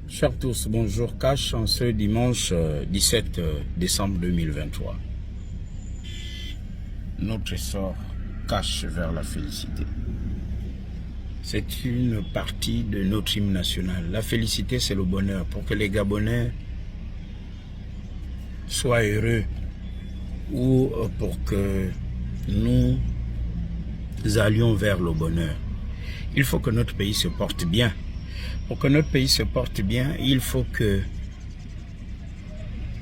Chers tous, bonjour. Cash en ce dimanche 17 décembre 2023. Notre essor cache vers la félicité. C'est une partie de notre hymne national. La félicité, c'est le bonheur. Pour que les Gabonais soient heureux ou pour que nous allions vers le bonheur, il faut que notre pays se porte bien. Pour que notre pays se porte bien, il faut que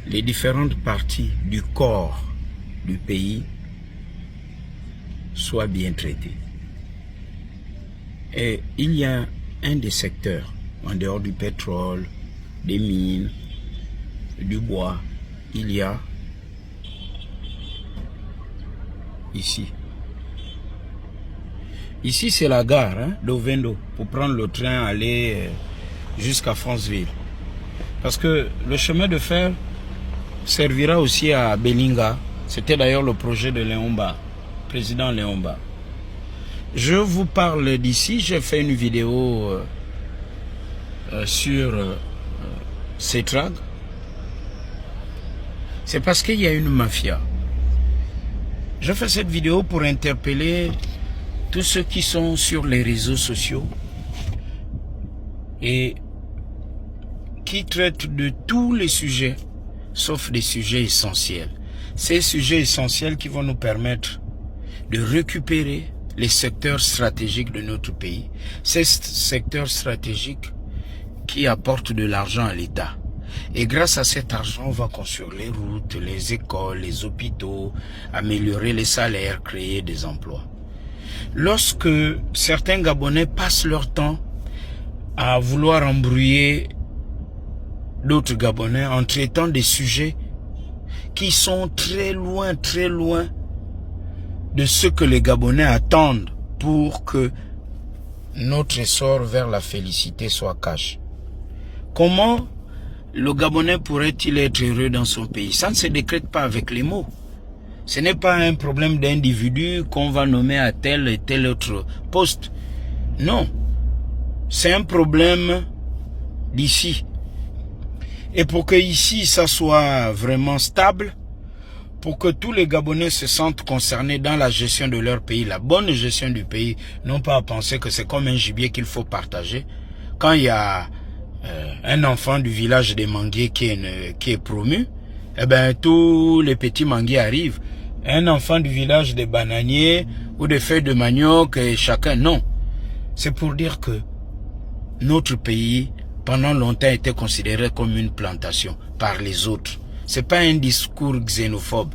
les différentes parties du corps du pays soient bien traitées. Et il y a un des secteurs, en dehors du pétrole, des mines, du bois, il y a ici. Ici, c'est la gare d'Ovendo pour prendre le train, aller jusqu'à Franceville. Parce que le chemin de fer servira aussi à Belinga. C'était d'ailleurs le projet de Léomba, président Léomba. Je vous parle d'ici, j'ai fait une vidéo sur Cetrag. C'est parce qu'il y a une mafia. Je fais cette vidéo pour interpeller tous ceux qui sont sur les réseaux sociaux et qui traitent de tous les sujets, sauf des sujets essentiels. Ces sujets essentiels qui vont nous permettre de récupérer les secteurs stratégiques de notre pays. Ces secteurs stratégiques qui apportent de l'argent à l'État. Et grâce à cet argent, on va construire les routes, les écoles, les hôpitaux, améliorer les salaires, créer des emplois. Lorsque certains Gabonais passent leur temps à vouloir embrouiller d'autres Gabonais en traitant des sujets qui sont très loin de ce que les Gabonais attendent pour que notre essor vers la félicité soit caché. Comment le Gabonais pourrait-il être heureux dans son pays? Ça ne se décrète pas avec les mots. Ce n'est pas un problème d'individu qu'on va nommer à tel et tel autre poste. Non. C'est un problème d'ici. Et pour que ici, ça soit vraiment stable, pour que tous les Gabonais se sentent concernés dans la gestion de leur pays, la bonne gestion du pays, non pas à penser que c'est comme un gibier qu'il faut partager. Quand il y a un enfant du village des manguiers qui est promu, eh ben tous les petits manguiers arrivent. Un enfant du village des bananiers ou des feuilles de manioc et chacun, non. C'est pour dire que notre pays, pendant longtemps, était considéré comme une plantation par les autres. C'est pas un discours xénophobe.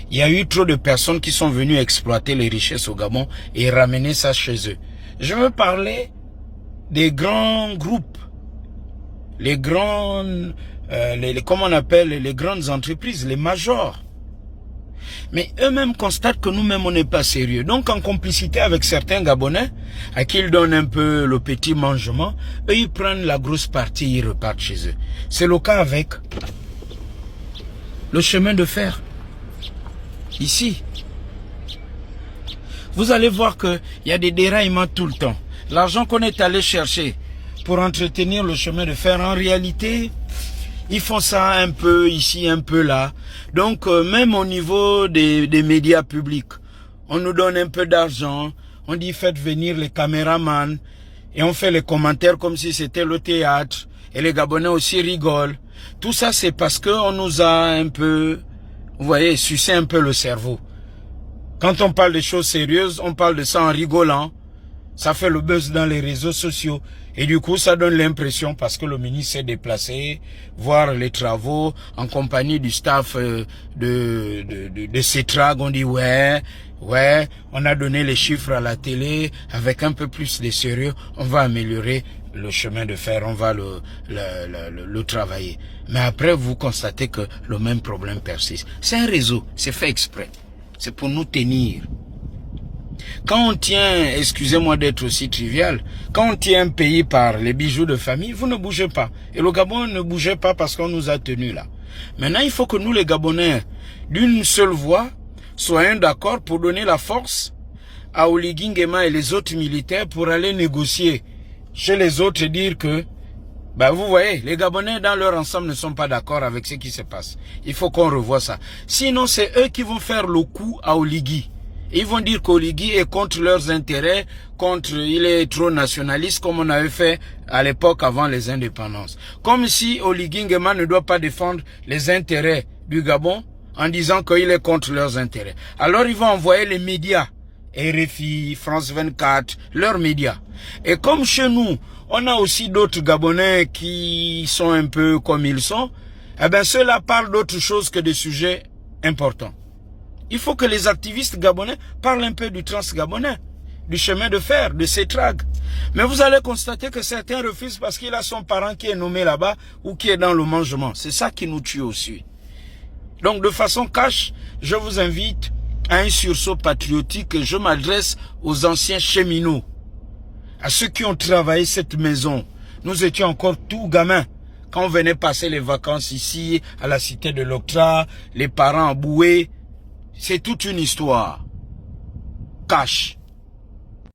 Il y a eu trop de personnes qui sont venues exploiter les richesses au Gabon et ramener ça chez eux. Je veux parler des grands groupes, les grandes, comment on appelle, les grandes entreprises, les majors. Mais eux-mêmes constatent que nous-mêmes, on n'est pas sérieux. Donc, en complicité avec certains Gabonais, à qui ils donnent un peu le petit mangement, eux, ils prennent la grosse partie, ils repartent chez eux. C'est le cas avec le chemin de fer. Ici. Vous allez voir qu'il y a des déraillements tout le temps. L'argent qu'on est allé chercher pour entretenir le chemin de fer, en réalité, ils font ça un peu ici, un peu là. Donc, même au niveau des médias publics, on nous donne un peu d'argent. On dit, faites venir les caméramans. Et on fait les commentaires comme si c'était le théâtre. Et les Gabonais aussi rigolent. Tout ça, c'est parce qu'on nous a un peu, vous voyez, sucé un peu le cerveau. Quand on parle de choses sérieuses, on parle de ça en rigolant. Ça fait le buzz dans les réseaux sociaux. Et du coup, ça donne l'impression, parce que le ministre s'est déplacé, voir les travaux en compagnie du staff de Cetrag. On dit, ouais, on a donné les chiffres à la télé, avec un peu plus de sérieux, on va améliorer le chemin de fer, on va le travailler. Mais après, vous constatez que le même problème persiste. C'est un réseau, c'est fait exprès. C'est pour nous tenir. Quand on tient, excusez-moi d'être aussi trivial, quand on tient un pays par les bijoux de famille, vous ne bougez pas. Et le Gabon ne bougeait pas parce qu'on nous a tenus là. Maintenant, il faut que nous, les Gabonais, d'une seule voix, soyons d'accord pour donner la force à Oligui Nguema et les autres militaires pour aller négocier chez les autres et dire que Ben vous voyez, les Gabonais dans leur ensemble ne sont pas d'accord avec ce qui se passe. Il faut qu'on revoie ça. Sinon, c'est eux qui vont faire le coup à Oligui. Ils vont dire qu'Oligui est contre leurs intérêts, il est trop nationaliste comme on avait fait à l'époque avant les indépendances. Comme si Oligui Nguema ne doit pas défendre les intérêts du Gabon en disant qu'il est contre leurs intérêts. Alors ils vont envoyer les médias, RFI, France 24, leurs médias. Et comme chez nous, on a aussi d'autres Gabonais qui sont un peu comme ils sont, eh bien ceux-là parlent d'autre chose que des sujets importants. Il faut que les activistes gabonais parlent un peu du trans-gabonais, du chemin de fer, de ces tragues. Mais vous allez constater que certains refusent parce qu'il a son parent qui est nommé là-bas ou qui est dans le mangement. C'est ça qui nous tue aussi. Donc de façon cash, je vous invite à un sursaut patriotique. Je m'adresse aux anciens cheminots, à ceux qui ont travaillé cette maison. Nous étions encore tout gamins quand on venait passer les vacances ici, à la cité de l'Octra, les parents boués. C'est toute une histoire. Cash.